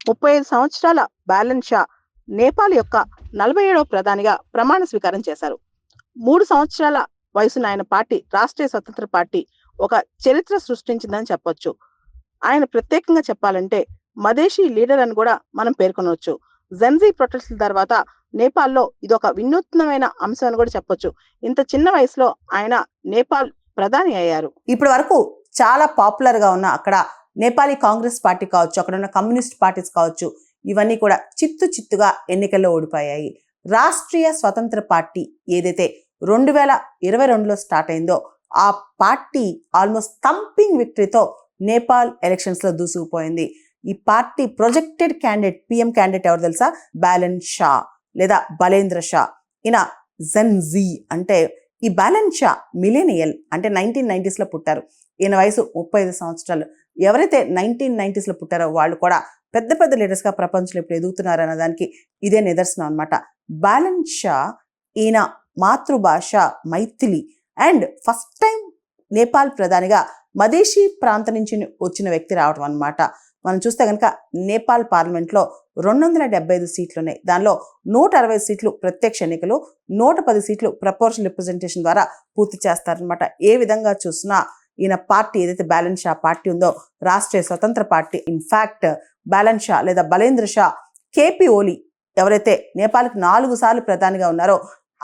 35 సంవత్సరాల బ్యాలెన్స్ షా నేపాల్ యొక్క 47వ ప్రధానిగా ప్రమాణ స్వీకారం చేశారు. 3 సంవత్సరాల వయసున ఆయన పార్టీ రాష్ట్రీయ స్వతంత్ర పార్టీ ఒక చరిత్ర సృష్టించిందని చెప్పొచ్చు. ఆయన ప్రత్యేకంగా చెప్పాలంటే మదేశీ లీడర్ అని కూడా మనం పేర్కొనవచ్చు. జెన్జీ ప్రొటెస్ట్ల తర్వాత నేపాల్లో ఇదొక వినూత్నమైన అంశం అని కూడా చెప్పొచ్చు. ఇంత చిన్న వయసులో ఆయన నేపాల్ ప్రధాని అయ్యారు. ఇప్పటి వరకు చాలా పాపులర్ గా ఉన్న అక్కడ నేపాలీ కాంగ్రెస్ పార్టీ కావచ్చు, అక్కడ ఉన్న కమ్యూనిస్ట్ పార్టీస్ కావచ్చు, ఇవన్నీ కూడా చిత్తుగా ఎన్నికల్లో ఓడిపోయాయి. రాష్ట్రీయ స్వతంత్ర పార్టీ ఏదైతే 2022లో స్టార్ట్ అయిందో ఆ పార్టీ ఆల్మోస్ట్ థంపింగ్ విక్టరీతో నేపాల్ ఎలక్షన్స్ లో దూసుకుపోయింది. ఈ party projected candidate PM candidate ఎవరు తెలుసా? బ్యాలెన్స్ షా లేదా బలేంద్ర షా. ఈయన జెన్జీ అంటే ఈ బ్యాలెన్స్ షా మిలేనియల్ అంటే 1990s లో పుట్టారు. ఈయన వయసు 35 సంవత్సరాలు. ఎవరైతే 1990s లో పుట్టారో వాళ్ళు కూడా పెద్ద పెద్ద లీడర్స్ గా ప్రపంచంలో ఇప్పుడు ఎదుగుతున్నారు అన్న దానికి ఇదే నిదర్శనం అనమాట. బ్యాలెన్స్ షా ఈయన మాతృభాష Maithili and first time Nepal ప్రధానిగా మదేశీ ప్రాంతం నుంచి వచ్చిన వ్యక్తి రావడం అనమాట. మనం చూస్తే కనుక నేపాల్ పార్లమెంట్లో 275 సీట్లు ఉన్నాయి. దానిలో 160 సీట్లు ప్రత్యక్ష ఎన్నికలు, 110 సీట్లు ప్రపోర్షనల్ రిప్రజెంటేషన్ ద్వారా పూర్తి చేస్తారనమాట. ఏ విధంగా చూసినా ఈయన పార్టీ ఏదైతే బ్యాలెన్స్ షా పార్టీ ఉందో రాష్ట్రీయ స్వతంత్ర పార్టీ, ఇన్ఫాక్ట్ బ్యాలెన్స్ షా లేదా బలేంద్ర షా కేపీ ఓలీ ఎవరైతే నేపాల్కి 4 సార్లు ప్రధానిగా ఉన్నారో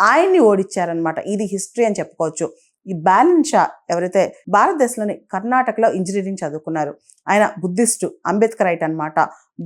ఆయన్ని ఓడించారనమాట. ఇది హిస్టరీ అని చెప్పుకోవచ్చు. ఈ బ్యాలెన్స్ షా ఎవరైతే భారతదేశంలోని కర్ణాటకలో ఇంజనీరింగ్ చదువుకున్నారు. ఆయన బుద్ధిస్టు, అంబేద్కర్ రైట్ అనమాట.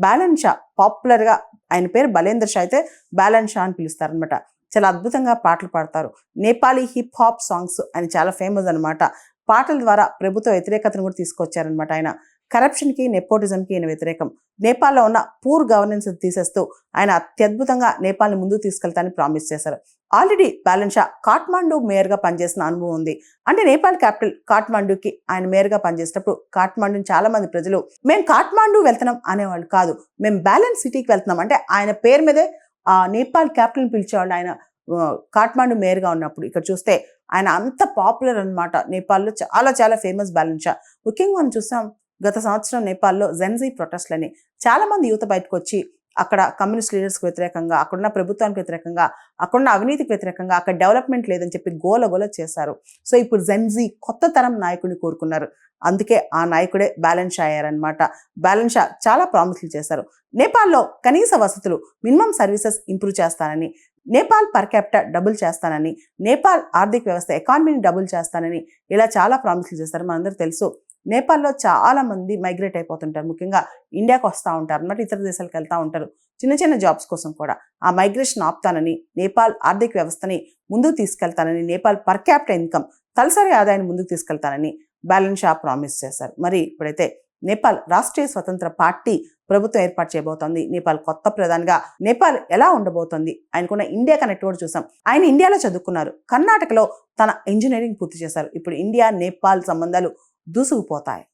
బ్యాలెన్స్ షా పాపులర్ గా ఆయన పేరు బలేంద్ర షా అయితే బ్యాలెన్స్ షా అని పిలుస్తారనమాట. చాలా అద్భుతంగా పాటలు పాడతారు. నేపాలీ హిప్ హాప్ సాంగ్స్ ఆయన చాలా ఫేమస్ అనమాట. పాటల ద్వారా ప్రభుత్వ వ్యతిరేకతను కూడా తీసుకొచ్చారనమాట. ఆయన కరప్షన్కి, నెపోటిజంకి ఈయన వ్యతిరేకం. నేపాల్లో ఉన్న పూర్ గవర్నెన్స్ తీసేస్తూ ఆయన అత్యద్భుతంగా నేపాల్ని ముందుకు తీసుకెళ్తానని ప్రామిస్ చేశారు. ఆల్రెడీ బ్యాలెన్స్ షా కాఠ్మండూ మేయర్గా పనిచేసిన అనుభవం ఉంది. అంటే నేపాల్ క్యాపిటల్ కాఠ్మండూకి ఆయన మేయర్గా పనిచేసేటప్పుడు కాఠ్మండూని చాలా మంది ప్రజలు మేము కాఠ్మండూ వెళ్తున్నాం అనేవాళ్ళు కాదు, మేము బ్యాలెన్స్ సిటీకి వెళ్తున్నాం అంటే ఆయన పేరు మీదే ఆ నేపాల్ క్యాపిటల్ని పిలిచేవాళ్ళు ఆయన కాఠ్మండూ మేయర్గా ఉన్నప్పుడు. ఇక్కడ చూస్తే ఆయన అంత పాపులర్ అనమాట. నేపాల్లో చాలా ఫేమస్ బ్యాలెన్స్ షా. ముఖ్యంగా మనం చూసాం గత సంవత్సరం నేపాల్లో జెన్జీ ప్రొటెస్ట్లని చాలా మంది యువత బయటకు వచ్చి అక్కడ కమ్యూనిస్ట్ లీడర్స్కి వ్యతిరేకంగా, అక్కడున్న ప్రభుత్వానికి వ్యతిరేకంగా, అక్కడున్న అవినీతికి వ్యతిరేకంగా, అక్కడ డెవలప్మెంట్ లేదని చెప్పి గోల చేశారు. సో ఇప్పుడు జెన్జీ కొత్త తరం నాయకుడిని కోరుకున్నారు. అందుకే ఆ నాయకుడే బ్యాలెన్స్ షా అయ్యారనమాట. బ్యాలెన్స్ షా చాలా ప్రామిస్లు చేశారు. నేపాల్లో కనీస వసతులు, మినిమం సర్వీసెస్ ఇంప్రూవ్ చేస్తానని, నేపాల్ పర్ క్యాపిటల్ డబుల్ చేస్తానని, నేపాల్ ఆర్థిక వ్యవస్థ ఎకానమీని డబుల్ చేస్తానని ఇలా చాలా ప్రామిస్లు చేశారు. మనందరూ తెలుసు నేపాల్లో చాలా మంది మైగ్రేట్ అయిపోతుంటారు. ముఖ్యంగా ఇండియాకి వస్తూ ఉంటారు అన్నమాట. ఇతర దేశాలకు వెళ్తూ ఉంటారు చిన్న జాబ్స్ కోసం కూడా. ఆ మైగ్రేషన్ ఆపుతానని, నేపాల్ ఆర్థిక వ్యవస్థని ముందుకు తీసుకెళ్తానని, నేపాల్ పర్ క్యాపిటల్ ఇన్కమ్ తలసరి ఆదాయాన్ని ముందుకు తీసుకెళ్తానని బ్యాలెన్స్ షా ప్రామిస్ చేశారు. మరి ఇప్పుడైతే నేపాల్ రాష్ట్రీయ స్వతంత్ర పార్టీ ప్రభుత్వం ఏర్పాటు చేయబోతోంది. నేపాల్ కొత్త ప్రధానిగా నేపాల్ ఎలా ఉండబోతోంది, ఆయనకున్న ఇండియా కనెక్ట్ కూడా చూసాం. ఆయన ఇండియాలో చదువుకున్నారు, కర్ణాటకలో తన ఇంజనీరింగ్ పూర్తి చేశారు. ఇప్పుడు ఇండియా నేపాల్ సంబంధాలు దూసుకుపోతాయి.